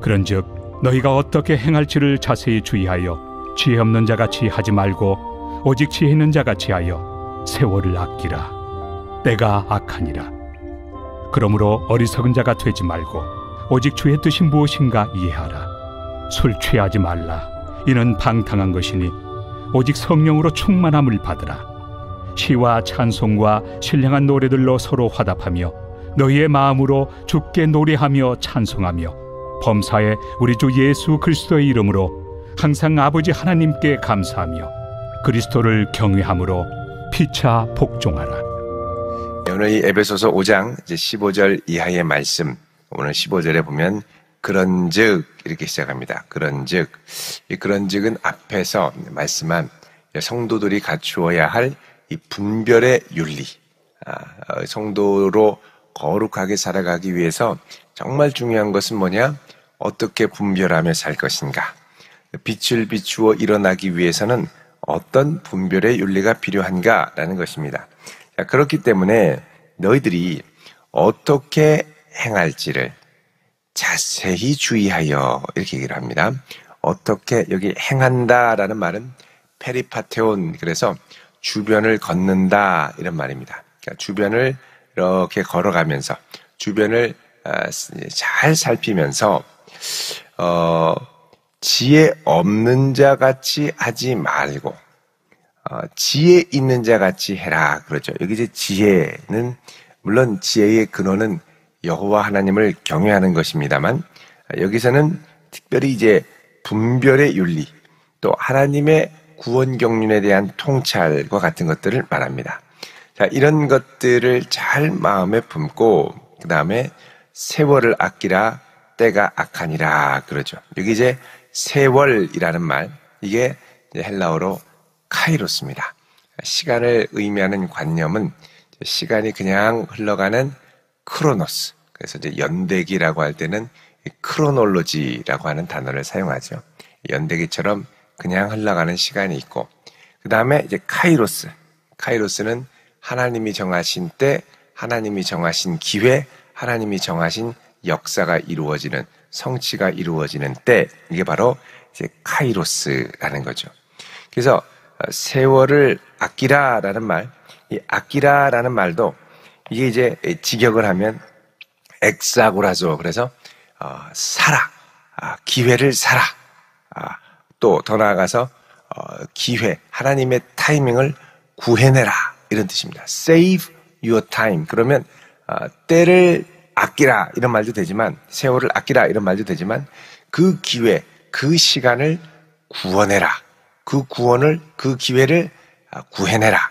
그런즉 너희가 어떻게 행할지를 자세히 주의하여 지혜 없는 자같이 하지 말고 오직 지혜 있는 자같이 하여 세월을 아끼라. 때가 악하니라. 그러므로 어리석은 자가 되지 말고 오직 주의 뜻이 무엇인가 이해하라. 술 취하지 말라. 이는 방탕한 것이니 오직 성령으로 충만함을 받으라. 시와 찬송과 신령한 노래들로 서로 화답하며 너희의 마음으로 주께 노래하며 찬송하며 범사에 우리 주 예수 그리스도의 이름으로 항상 아버지 하나님께 감사하며 그리스도를 경외함으로 피차 복종하라. 오늘 이 에베소서 5장 이제 15절 이하의 말씀, 오늘 15절에 보면 그런즉 이렇게 시작합니다. 그런즉은 앞에서 말씀한 성도들이 갖추어야 할 이 분별의 윤리, 성도로 거룩하게 살아가기 위해서 정말 중요한 것은 뭐냐? 어떻게 분별하며 살 것인가? 빛을 비추어 일어나기 위해서는 어떤 분별의 윤리가 필요한가라는 것입니다. 자, 그렇기 때문에 너희들이 어떻게 행할지를 자세히 주의하여 이렇게 얘기를 합니다. 어떻게, 여기 행한다라는 말은 페리파테온, 그래서 주변을 걷는다 이런 말입니다. 그러니까 주변을 이렇게 걸어가면서 주변을 잘 살피면서 지혜 없는 자 같이 하지 말고 지혜 있는 자 같이 해라 그러죠. 여기 이제 지혜는 물론 지혜의 근원은 여호와 하나님을 경외하는 것입니다만 여기서는 특별히 이제 분별의 윤리 또 하나님의 구원 경륜에 대한 통찰과 같은 것들을 말합니다. 자, 이런 것들을 잘 마음에 품고 그 다음에 세월을 아끼라 때가 악하니라 그러죠. 여기 이제 세월이라는 말, 이게 헬라어로 카이로스입니다. 시간을 의미하는 관념은 시간이 그냥 흘러가는 크로노스, 그래서 이제 연대기라고 할 때는 크로놀로지라고 하는 단어를 사용하죠. 연대기처럼 그냥 흘러가는 시간이 있고, 그 다음에 이제 카이로스는 하나님이 정하신 때, 하나님이 정하신 기회, 하나님이 정하신 역사가 이루어지는, 성취가 이루어지는 때, 이게 바로 이제 카이로스라는 거죠. 그래서 세월을 아끼라라는 말, 이 아끼라라는 말도 이게 이제 직역을 하면 엑사고라조, 그래서 살아, 기회를 살아, 또 더 나아가서 기회, 하나님의 타이밍을 구해내라 이런 뜻입니다. Save your time. 그러면 때를 아끼라 이런 말도 되지만, 세월을 아끼라 이런 말도 되지만, 그 기회, 그 시간을 구원해라. 그 구원을, 그 기회를 구해내라,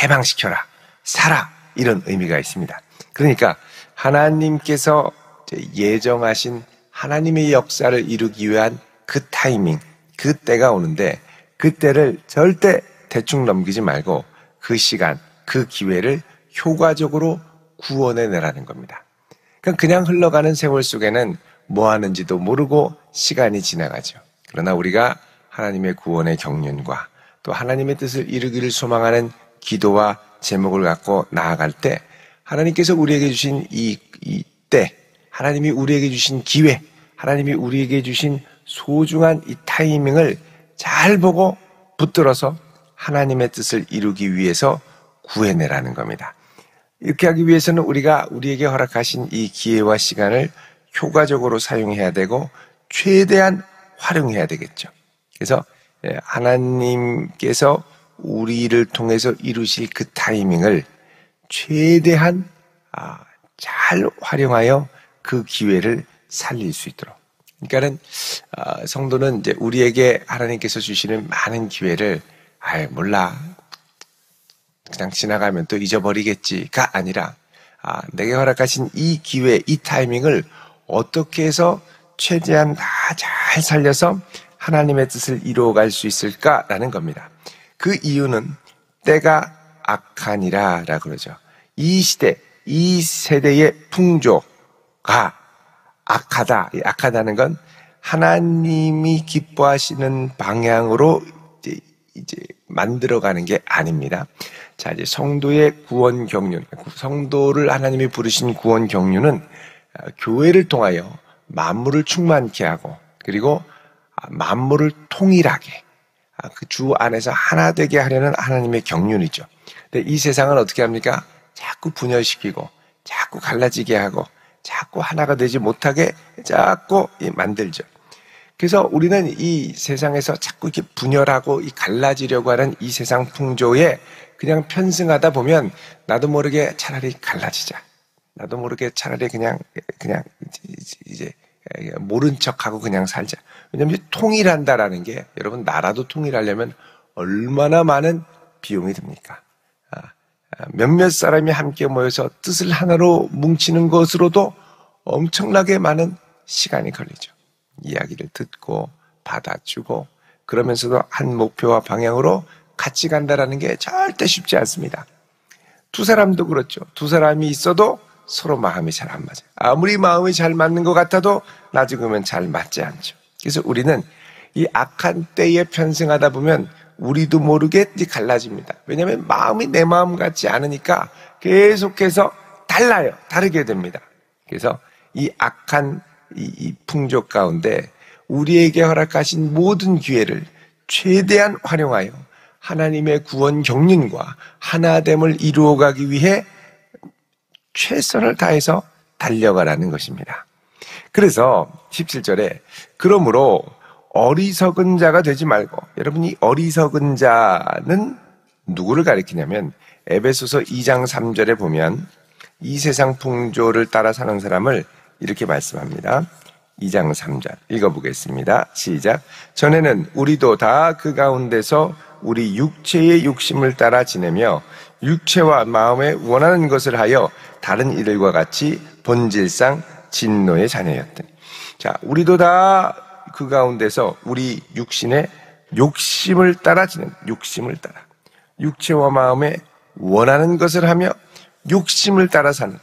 해방시켜라, 살아, 이런 의미가 있습니다. 그러니까 하나님께서 예정하신 하나님의 역사를 이루기 위한 그 타이밍, 그 때가 오는데 그 때를 절대 대충 넘기지 말고 그 시간, 그 기회를 효과적으로 구원해내라는 겁니다. 그냥 흘러가는 세월 속에는 뭐 하는지도 모르고 시간이 지나가죠. 그러나 우리가 하나님의 구원의 경륜과 또 하나님의 뜻을 이루기를 소망하는 기도와 제목을 갖고 나아갈 때 하나님께서 우리에게 주신 이 때, 하나님이 우리에게 주신 기회, 하나님이 우리에게 주신 소중한 이 타이밍을 잘 보고 붙들어서 하나님의 뜻을 이루기 위해서 구해내라는 겁니다. 이렇게 하기 위해서는 우리가 우리에게 허락하신 이 기회와 시간을 효과적으로 사용해야 되고 최대한 활용해야 되겠죠. 그래서 하나님께서 우리를 통해서 이루실 그 타이밍을 최대한 잘 활용하여 그 기회를 살릴 수 있도록. 그러니까는 성도는 이제 우리에게 하나님께서 주시는 많은 기회를 몰라, 그냥 지나가면 또 잊어버리겠지가 아니라 내게 허락하신 이 기회, 이 타이밍을 어떻게 해서 최대한 다 잘 살려서 하나님의 뜻을 이루어갈 수 있을까라는 겁니다. 그 이유는 때가 악하니라 라고 그러죠. 이 시대, 이 세대의 풍조가 악하다. 악하다는 건 하나님이 기뻐하시는 방향으로 이제 만들어가는 게 아닙니다. 자, 이제 성도의 구원 경륜, 성도를 하나님이 부르신 구원 경륜은 교회를 통하여 만물을 충만케 하고 그리고 만물을 통일하게 그 주 안에서 하나 되게 하려는 하나님의 경륜이죠. 근데 이 세상은 어떻게 합니까? 자꾸 분열시키고 자꾸 갈라지게 하고 자꾸 하나가 되지 못하게 자꾸 만들죠. 그래서 우리는 이 세상에서 자꾸 이렇게 분열하고 갈라지려고 하는 이 세상 풍조에 그냥 편승하다 보면 나도 모르게 차라리 갈라지자. 나도 모르게 차라리 그냥 이제 모른 척하고 그냥 살자. 왜냐하면 통일한다라는 게 여러분 나라도 통일하려면 얼마나 많은 비용이 듭니까? 몇몇 사람이 함께 모여서 뜻을 하나로 뭉치는 것으로도 엄청나게 많은 시간이 걸리죠. 이야기를 듣고 받아주고 그러면서도 한 목표와 방향으로 같이 간다라는 게 절대 쉽지 않습니다. 두 사람도 그렇죠. 두 사람이 있어도 서로 마음이 잘 안 맞아요. 아무리 마음이 잘 맞는 것 같아도 나중에는 잘 맞지 않죠. 그래서 우리는 이 악한 때에 편승하다 보면 우리도 모르게 갈라집니다. 왜냐하면 마음이 내 마음 같지 않으니까 계속해서 달라요. 다르게 됩니다. 그래서 이 악한 이 풍조 가운데 우리에게 허락하신 모든 기회를 최대한 활용하여 하나님의 구원 경륜과 하나됨을 이루어가기 위해 최선을 다해서 달려가라는 것입니다. 그래서 17절에 그러므로 어리석은 자가 되지 말고, 여러분이 어리석은 자는 누구를 가리키냐면 에베소서 2장 3절에 보면 이 세상 풍조를 따라 사는 사람을 이렇게 말씀합니다. 2장 3절 읽어보겠습니다. 시작. 전에는 우리도 다 그 가운데서 우리 육체의 욕심을 따라 지내며 육체와 마음에 원하는 것을 하여 다른 이들과 같이 본질상 진노의 자녀였더니. 자, 우리도 다 그 가운데서 우리 육신의 욕심을 따라 지낸, 욕심을 따라 육체와 마음에 원하는 것을 하며 욕심을 따라 사는,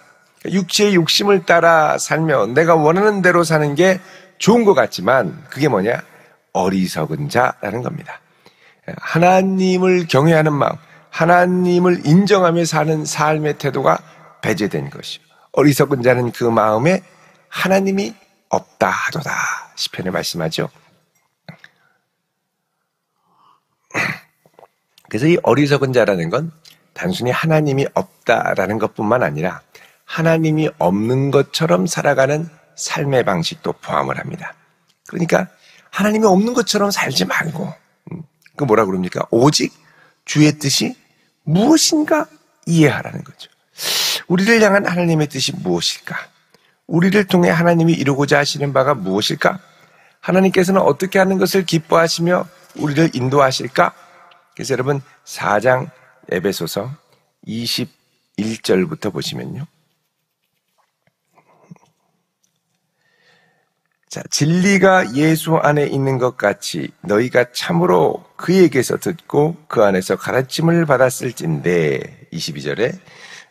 육체의 욕심을 따라 살며 내가 원하는 대로 사는 게 좋은 것 같지만 그게 뭐냐? 어리석은 자라는 겁니다. 하나님을 경외하는 마음, 하나님을 인정하며 사는 삶의 태도가 배제된 것이요. 어리석은 자는 그 마음에 하나님이 없다 하도다. 시편에 말씀하죠. 그래서 이 어리석은 자라는 건 단순히 하나님이 없다라는 것뿐만 아니라 하나님이 없는 것처럼 살아가는 삶의 방식도 포함을 합니다. 그러니까 하나님이 없는 것처럼 살지 말고, 그 뭐라 그럽니까? 오직 주의 뜻이 무엇인가 이해하라는 거죠. 우리를 향한 하나님의 뜻이 무엇일까? 우리를 통해 하나님이 이루고자 하시는 바가 무엇일까? 하나님께서는 어떻게 하는 것을 기뻐하시며 우리를 인도하실까? 그래서 여러분 4장 에베소서 21절부터 보시면요. 자, 진리가 예수 안에 있는 것 같이 너희가 참으로 그에게서 듣고 그 안에서 가르침을 받았을진데 22절에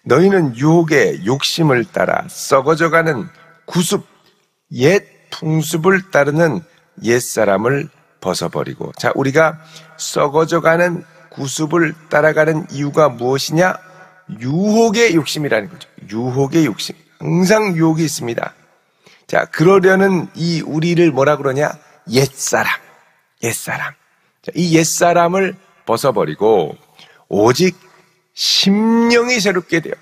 너희는 유혹의 욕심을 따라 썩어져가는 구습, 옛 풍습을 따르는 옛사람을 벗어버리고. 자, 우리가 썩어져가는 구습을 따라가는 이유가 무엇이냐? 유혹의 욕심이라는 거죠. 유혹의 욕심. 항상 유혹이 있습니다. 자, 그러려는 이 우리를 뭐라 그러냐? 옛사람. 자, 이 옛사람을 벗어버리고 오직 심령이 새롭게 돼요.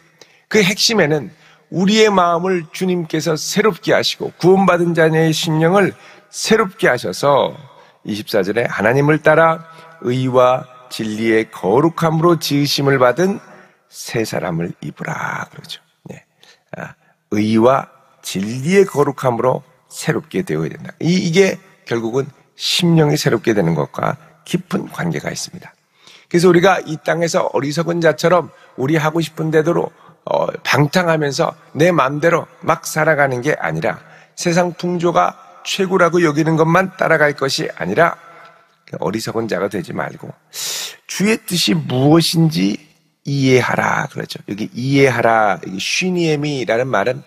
그 핵심에는 우리의 마음을 주님께서 새롭게 하시고 구원받은 자녀의 심령을 새롭게 하셔서 24절에 하나님을 따라 의와 진리의 거룩함으로 지으심을 받은 새 사람을 입으라 그러죠. 네. 의와 진리의 거룩함으로 새롭게 되어야 된다. 이게 결국은 심령이 새롭게 되는 것과 깊은 관계가 있습니다. 그래서 우리가 이 땅에서 어리석은 자처럼 우리 하고 싶은 대로 방탕하면서 내 마음대로 막 살아가는 게 아니라 세상 풍조가 최고라고 여기는 것만 따라갈 것이 아니라 어리석은 자가 되지 말고 주의 뜻이 무엇인지 이해하라 그러죠. 여기 이해하라, 쉬니에미라는 말은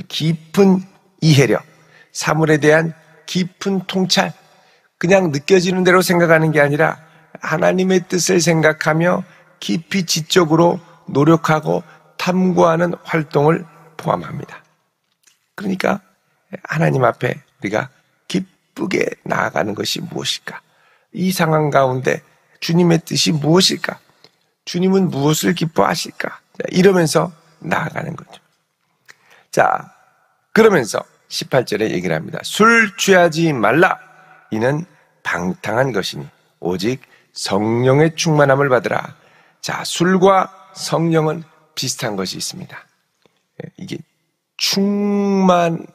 깊은 이해력, 사물에 대한 깊은 통찰, 그냥 느껴지는 대로 생각하는 게 아니라 하나님의 뜻을 생각하며 깊이 지적으로 노력하고 탐구하는 활동을 포함합니다. 그러니까 하나님 앞에 우리가 기쁘게 나아가는 것이 무엇일까? 이 상황 가운데 주님의 뜻이 무엇일까? 주님은 무엇을 기뻐하실까? 이러면서 나아가는 거죠. 자, 그러면서 18절에 얘기를 합니다. 술 취하지 말라. 이는 방탕한 것이니 오직 성령의 충만함을 받으라. 자, 술과 성령은 비슷한 것이 있습니다. 이게 충만해지면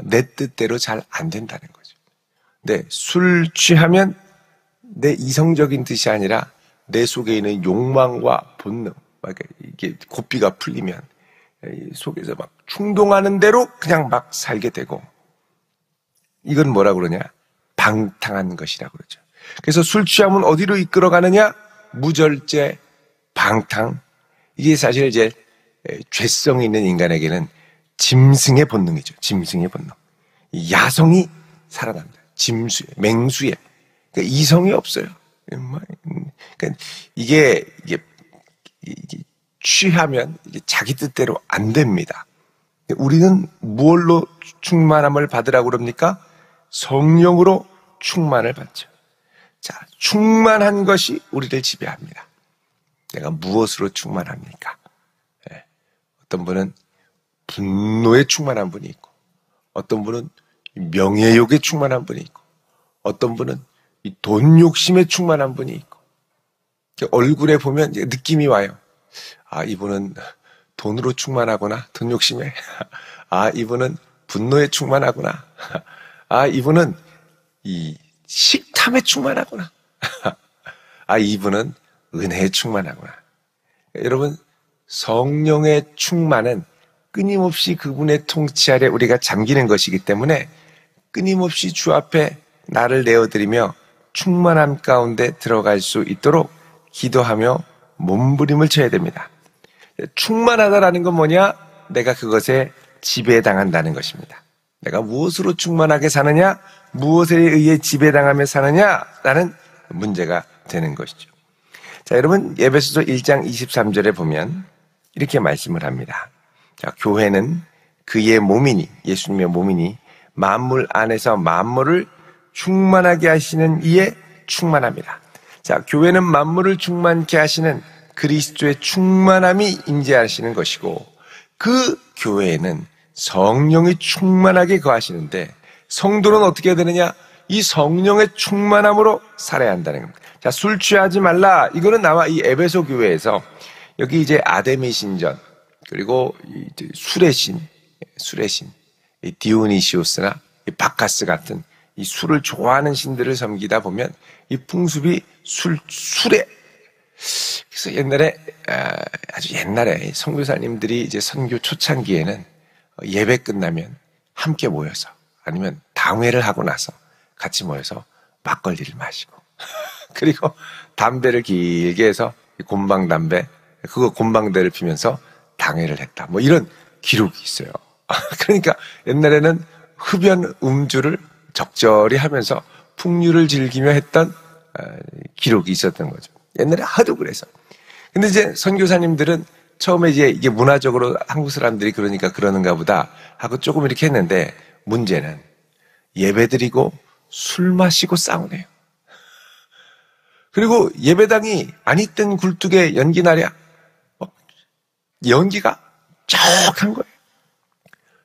내 뜻대로 잘 안 된다는 거죠. 근데 술 취하면 내 이성적인 뜻이 아니라 내 속에 있는 욕망과 본능, 이게 고삐가 풀리면 속에서 막 충동하는 대로 그냥 막 살게 되고, 이건 뭐라고 그러냐? 방탕한 것이라고 그러죠. 그래서 술 취하면 어디로 이끌어가느냐? 무절제, 방탕. 이게 사실 이제 죄성이 있는 인간에게는 짐승의 본능이죠. 짐승의 본능. 야성이 살아납니다. 짐수에, 맹수에. 그러니까 이성이 없어요. 그러니까 이게 취하면 이게 자기 뜻대로 안 됩니다. 우리는 무엇로 충만함을 받으라고 그럽니까? 성령으로 충만을 받죠. 자, 충만한 것이 우리를 지배합니다. 내가 무엇으로 충만합니까? 네. 어떤 분은 분노에 충만한 분이 있고, 어떤 분은 명예욕에 충만한 분이 있고, 어떤 분은 돈 욕심에 충만한 분이 있고, 얼굴에 보면 느낌이 와요. 아, 이분은 돈으로 충만하구나. 돈 욕심에. 아, 이분은 분노에 충만하구나. 아, 이분은 이 식탐에 충만하구나. 아, 이분은 은혜에 충만하구나. 여러분, 성령의 충만은 끊임없이 그분의 통치 아래 우리가 잠기는 것이기 때문에 끊임없이 주 앞에 나를 내어드리며 충만함 가운데 들어갈 수 있도록 기도하며 몸부림을 쳐야 됩니다. 충만하다라는 건 뭐냐? 내가 그것에 지배당한다는 것입니다. 내가 무엇으로 충만하게 사느냐? 무엇에 의해 지배당하며 사느냐라는 문제가 되는 것이죠. 자, 여러분, 에베소서 1장 23절에 보면 이렇게 말씀을 합니다. 자, 교회는 그의 몸이니, 예수님의 몸이니 만물 안에서 만물을 충만하게 하시는 이에 충만합니다. 자, 교회는 만물을 충만케 하시는 그리스도의 충만함이 임재하시는 것이고, 그 교회에는 성령이 충만하게 거하시는데, 성도는 어떻게 해야 되느냐? 이 성령의 충만함으로 살아야 한다는 겁니다. 자, 술 취하지 말라. 이거는 아마 이 에베소 교회에서 여기 이제 아데미 신전, 그리고 술의 신, 이 디오니시오스나 이 바카스 같은 이 술을 좋아하는 신들을 섬기다 보면 이 풍습이 술에, 그래서 옛날에, 아주 옛날에 선교사님들이 이제 선교 초창기에는 예배 끝나면 함께 모여서, 아니면 당회를 하고 나서 같이 모여서 막걸리를 마시고, 그리고 담배를 길게 해서 곰방 담배, 그거 곰방대를 피면서 당회를 했다. 뭐 이런 기록이 있어요. 그러니까 옛날에는 흡연 음주를 적절히 하면서 풍류를 즐기며 했던 기록이 있었던 거죠. 옛날에 하도 그래서. 근데 이제 선교사님들은 처음에 이제 이게 문화적으로 한국 사람들이 그러니까 그러는가 보다 하고 조금 이렇게 했는데, 문제는 예배드리고 술 마시고 싸우네요. 그리고 예배당이 안 있던 굴뚝에 연기 나랴. 연기가 쩍한 거예요.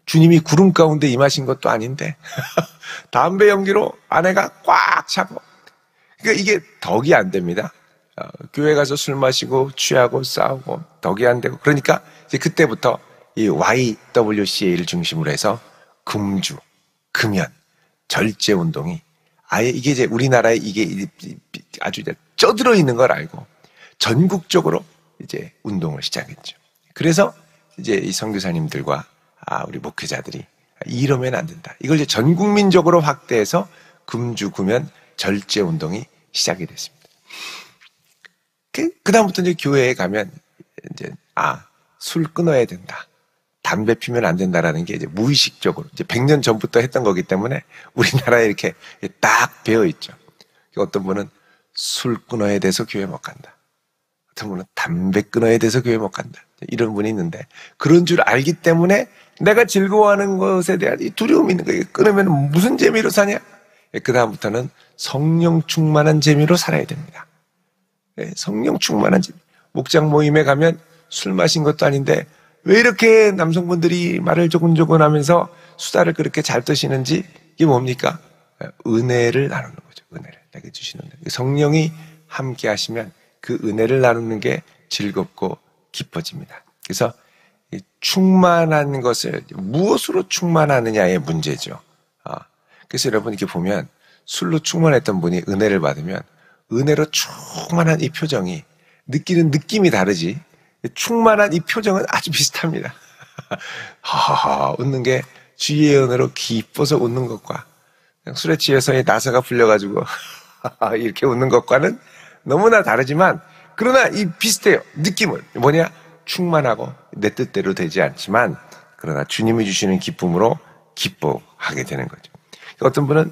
주님이 구름 가운데 임하신 것도 아닌데 담배 연기로 아내가 꽉 차고. 그러니까 이게 덕이 안 됩니다. 교회 가서 술 마시고 취하고 싸우고 덕이 안 되고, 그러니까 이제 그때부터 이 YWCA를 중심으로 해서 금주, 금연, 절제 운동이 아예 이게 이제 우리나라에 이게 아주 이제 쪄들어 있는 걸 알고 전국적으로 이제 운동을 시작했죠. 그래서 이제 이 선교사님들과 우리 목회자들이 이러면 안 된다. 이걸 이제 전 국민적으로 확대해서 금주, 금연, 절제 운동이 시작이 됐습니다. 그다음부터 이제 교회에 가면 이제 술 끊어야 된다. 담배 피면 안 된다라는 게 이제 무의식적으로 이제 100년 전부터 했던 거기 때문에 우리나라에 이렇게 딱 배어 있죠. 어떤 분은 술 끊어야 돼서 교회 못 간다. 어떤 분은 담배 끊어야 돼서 교회 못 간다. 이런 분이 있는데, 그런 줄 알기 때문에 내가 즐거워하는 것에 대한 이 두려움이 있는 거예요. 끊으면 무슨 재미로 사냐? 그 다음부터는 성령 충만한 재미로 살아야 됩니다. 성령 충만한 재미. 목장 모임에 가면 술 마신 것도 아닌데 왜 이렇게 남성분들이 말을 조곤조곤 하면서 수다를 그렇게 잘 떠시는지, 이게 뭡니까? 은혜를 나누는 거죠. 은혜를 내게 주시는 은혜. 성령이 함께 하시면 그 은혜를 나누는 게 즐겁고 기뻐집니다. 그래서 충만한 것을 무엇으로 충만하느냐의 문제죠. 그래서 여러분 이렇게 보면 술로 충만했던 분이 은혜를 받으면 은혜로 충만한 이 표정이, 느끼는 느낌이 다르지 충만한 이 표정은 아주 비슷합니다. 하하하 웃는 게 주의 은혜로 기뻐서 웃는 것과 그냥 술에 취해서 나사가 풀려가지고 이렇게 웃는 것과는 너무나 다르지만, 그러나 이 비슷해요. 느낌은 뭐냐? 충만하고 내 뜻대로 되지 않지만 그러나 주님이 주시는 기쁨으로 기뻐하게 되는 거죠. 어떤 분은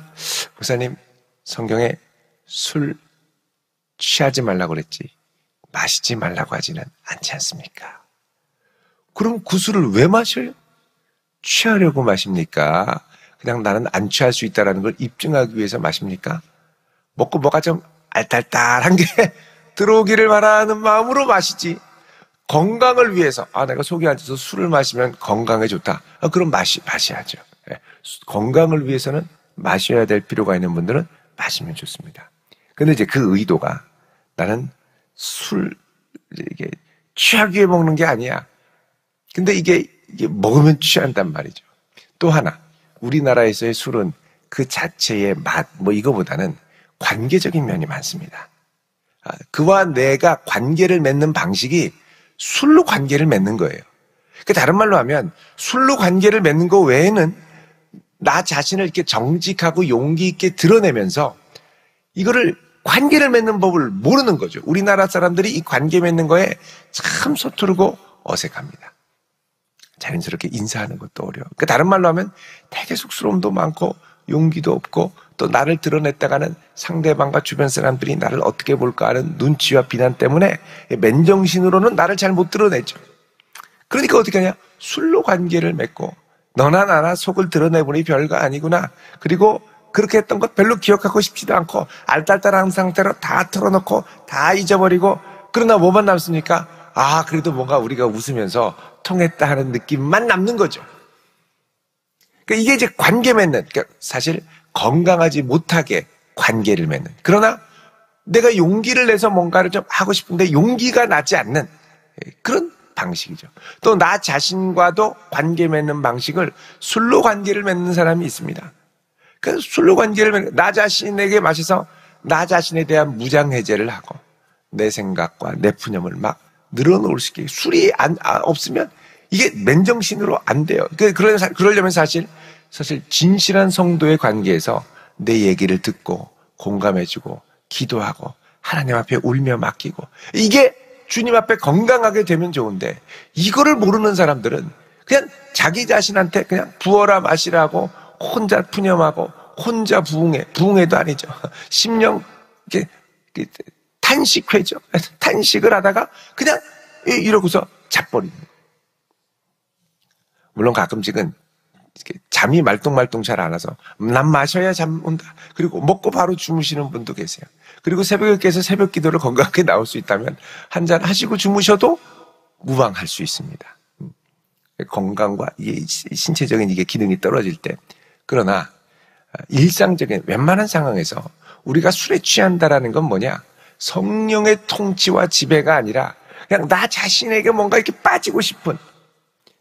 목사님 성경에 술 취하지 말라고 그랬지 마시지 말라고 하지는 않지 않습니까? 그럼 그 술을 왜 마셔요? 취하려고 마십니까? 그냥 나는 안 취할 수 있다는 걸 입증하기 위해서 마십니까? 먹고 뭐가 좀 알딸딸한 게 들어오기를 바라는 마음으로 마시지, 건강을 위해서 내가 속이 안 좋아서 술을 마시면 건강에 좋다. 그럼 마셔야죠. 건강을 위해서는 마셔야 될 필요가 있는 분들은 마시면 좋습니다. 근데 이제 그 의도가 나는 술 이게 취하기 위해 먹는 게 아니야. 근데 이게 먹으면 취한단 말이죠. 또 하나, 우리나라에서의 술은 그 자체의 맛 이거보다는 관계적인 면이 많습니다. 그와 내가 관계를 맺는 방식이 술로 관계를 맺는 거예요. 다른 말로 하면 술로 관계를 맺는 거 외에는 나 자신을 이렇게 정직하고 용기 있게 드러내면서 이거를 관계를 맺는 법을 모르는 거죠. 우리나라 사람들이 이 관계 맺는 거에 참 서투르고 어색합니다. 자연스럽게 인사하는 것도 어려워. 다른 말로 하면 되게 쑥스러움도 많고 용기도 없고 또 나를 드러냈다가는 상대방과 주변 사람들이 나를 어떻게 볼까 하는 눈치와 비난 때문에 맨정신으로는 나를 잘 못 드러내죠. 그러니까 어떻게 하냐? 술로 관계를 맺고 너나 나나 속을 드러내보니 별거 아니구나. 그리고 그렇게 했던 것 별로 기억하고 싶지도 않고 알딸딸한 상태로 다 털어놓고 다 잊어버리고, 그러나 뭐만 남습니까? 그래도 뭔가 우리가 웃으면서 통했다 하는 느낌만 남는 거죠. 그러니까 이게 이제 관계 맺는, 사실 건강하지 못하게 관계를 맺는, 그러나 내가 용기를 내서 뭔가를 좀 하고 싶은데 용기가 나지 않는 그런 방식이죠. 또 나 자신과도 관계 맺는 방식을 술로 관계를 맺는 사람이 있습니다. 그래서 술로 관계를 맺는, 나 자신에게 마셔서 나 자신에 대한 무장해제를 하고 내 생각과 내 푸념을 막 늘어놓을 수 있게, 술이 없으면 이게 맨정신으로 안 돼요. 그러려면 사실 진실한 성도의 관계에서 내 얘기를 듣고 공감해주고 기도하고 하나님 앞에 울며 맡기고, 이게 주님 앞에 건강하게 되면 좋은데, 이거를 모르는 사람들은 그냥 자기 자신한테 그냥 부어라 마시라고 혼자 푸념하고 혼자 부흥회도 아니죠. 심령 탄식회죠. 탄식을 하다가 그냥 이러고서 자버리는 거예요. 물론 가끔씩은 잠이 말똥말똥 잘 안 와서 난 마셔야 잠 온다. 그리고 먹고 바로 주무시는 분도 계세요. 그리고 새벽에 깨서 새벽 기도를 건강하게 나올 수 있다면 한 잔 하시고 주무셔도 무방할 수 있습니다. 건강과 이게 신체적인 이게 기능이 떨어질 때. 그러나 일상적인 웬만한 상황에서 우리가 술에 취한다라는 건 뭐냐? 성령의 통치와 지배가 아니라 그냥 나 자신에게 뭔가 이렇게 빠지고 싶은,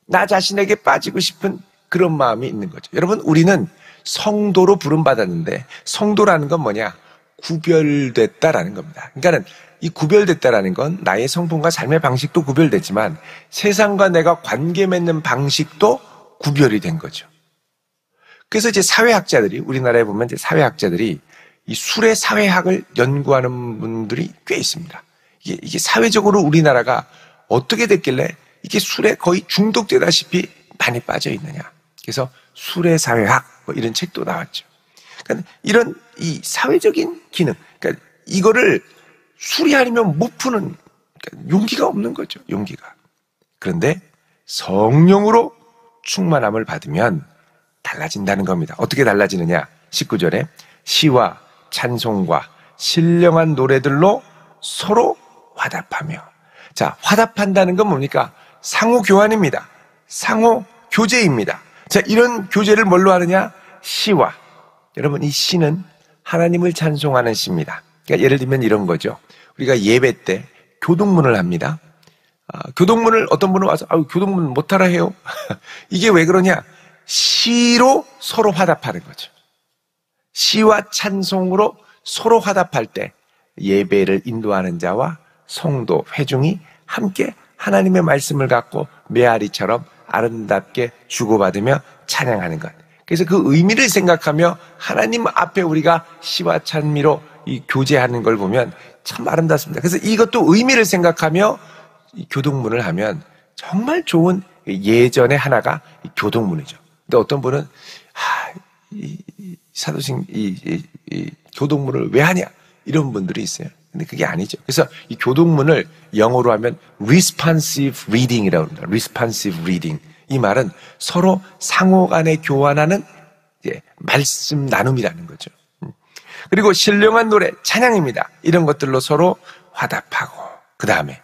나 자신에게 빠지고 싶은 그런 마음이 있는 거죠. 여러분, 우리는 성도로 부름받았는데 성도라는 건 뭐냐? 구별됐다라는 겁니다. 그러니까 이 구별됐다라는 건 나의 성품과 삶의 방식도 구별됐지만 세상과 내가 관계 맺는 방식도 구별이 된 거죠. 그래서 이제 사회학자들이, 우리나라에 보면 이제 사회학자들이 이 술의 사회학을 연구하는 분들이 꽤 있습니다. 이게 사회적으로 우리나라가 어떻게 됐길래 이게 술에 거의 중독되다시피 많이 빠져 있느냐. 그래서 술의 사회학 이런 책도 나왔죠. 그러니까 이런 이 사회적인 기능, 그러니까 이거를 술이 아니면 못 푸는, 그러니까 용기가 없는 거죠. 용기가. 그런데 성령으로 충만함을 받으면 달라진다는 겁니다. 어떻게 달라지느냐? 19절에 시와 찬송과 신령한 노래들로 서로 화답하며. 자, 화답한다는 건 뭡니까? 상호 교환입니다. 상호 교제입니다. 자, 이런 교제를 뭘로 하느냐? 시와. 여러분, 이 시는 하나님을 찬송하는 시입니다. 그러니까 예를 들면 이런 거죠. 우리가 예배 때 교동문을 합니다. 교동문을 어떤 분은 와서 교동문 못하라 해요. 이게 왜 그러냐? 시로 서로 화답하는 거죠. 시와 찬송으로 서로 화답할 때 예배를 인도하는 자와 성도, 회중이 함께 하나님의 말씀을 갖고 메아리처럼 아름답게 주고받으며 찬양하는 것. 그래서 그 의미를 생각하며 하나님 앞에 우리가 시와 찬미로 이 교제하는 걸 보면 참 아름답습니다. 그래서 이것도 의미를 생각하며 이 교동문을 하면 정말 좋은 예전의 하나가 이 교동문이죠. 근데 어떤 분은 사도신 이 교동문을 왜 하냐 이런 분들이 있어요. 근데 그게 아니죠. 그래서 이 교동문을 영어로 하면 responsive reading이라고 합니다. responsive reading. 이 말은 서로 상호간에 교환하는 말씀 나눔이라는 거죠. 그리고 신령한 노래, 찬양입니다. 이런 것들로 서로 화답하고, 그 다음에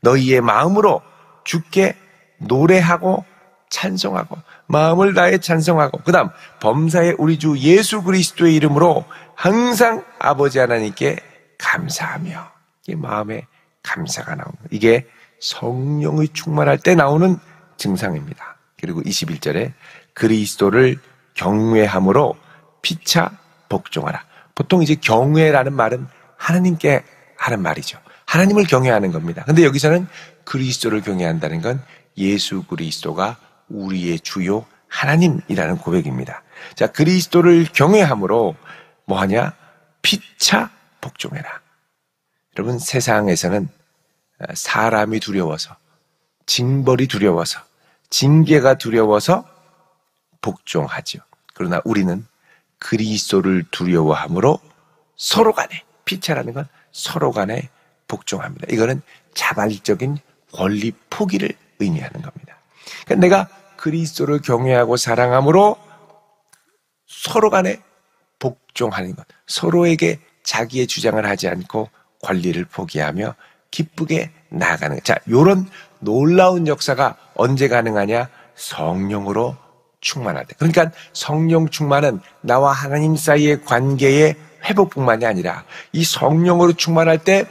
너희의 마음으로 주께 노래하고 찬송하고, 마음을 다해 찬송하고, 그 다음 범사의 우리 주 예수 그리스도의 이름으로 항상 아버지 하나님께 감사하며. 이 마음에 감사가 나오는 거예요. 이게 성령의 충만할 때 나오는 증상입니다. 그리고 21절에 그리스도를 경외함으로 피차 복종하라. 보통 이제 경외라는 말은 하나님께 하는 말이죠. 하나님을 경외하는 겁니다. 근데 여기서는 그리스도를 경외한다는 건 예수 그리스도가 우리의 주요 하나님이라는 고백입니다. 자, 그리스도를 경외함으로 뭐하냐? 피차 복종해라. 여러분, 세상에서는 사람이 두려워서, 징벌이 두려워서, 징계가 두려워서 복종하죠. 그러나 우리는 그리스도를 두려워함으로 서로 간에, 피차라는 건 서로 간에 복종합니다. 이거는 자발적인 권리 포기를 의미하는 겁니다. 그러니까 내가 그리스도를 경외하고 사랑함으로 서로 간에 복종하는 것, 서로에게 자기의 주장을 하지 않고 권리를 포기하며 기쁘게 나아가는 것. 자, 이런 놀라운 역사가 언제 가능하냐? 성령으로 충만할 때. 그러니까 성령 충만은 나와 하나님 사이의 관계의 회복뿐만이 아니라 이 성령으로 충만할 때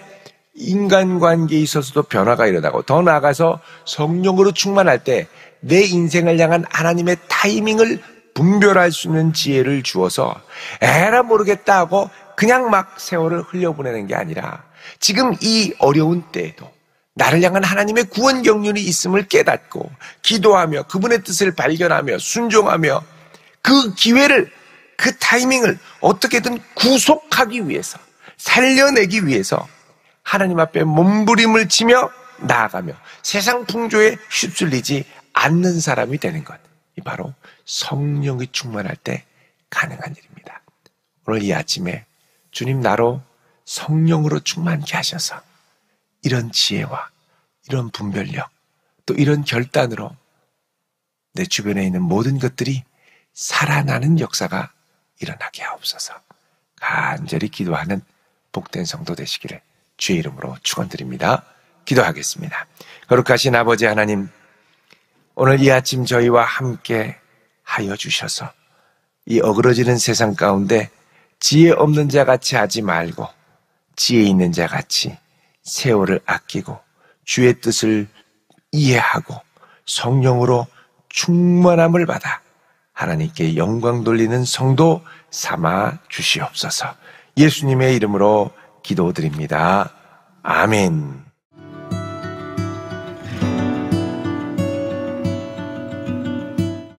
인간관계에 있어서도 변화가 일어나고, 더 나아가서 성령으로 충만할 때 내 인생을 향한 하나님의 타이밍을 분별할 수 있는 지혜를 주어서 에라 모르겠다 하고 그냥 막 세월을 흘려보내는 게 아니라 지금 이 어려운 때에도 나를 향한 하나님의 구원 경륜이 있음을 깨닫고 기도하며 그분의 뜻을 발견하며 순종하며 그 기회를, 그 타이밍을 어떻게든 구속하기 위해서, 살려내기 위해서 하나님 앞에 몸부림을 치며 나아가며 세상 풍조에 휩쓸리지 않는 사람이 되는 것. 이 바로 성령이 충만할 때 가능한 일입니다. 오늘 이 아침에 주님 나로 성령으로 충만케 하셔서 이런 지혜와 이런 분별력, 또 이런 결단으로 내 주변에 있는 모든 것들이 살아나는 역사가 일어나게 하옵소서. 간절히 기도하는 복된 성도 되시기를 주의 이름으로 축원드립니다. 기도하겠습니다. 거룩하신 아버지 하나님, 오늘 이 아침 저희와 함께 하여 주셔서 이 어그러지는 세상 가운데 지혜 없는 자 같이 하지 말고 지혜 있는 자 같이 세월을 아끼고 주의 뜻을 이해하고 성령으로 충만함을 받아 하나님께 영광 돌리는 성도 삼아 주시옵소서. 예수님의 이름으로 기도드립니다. 아멘.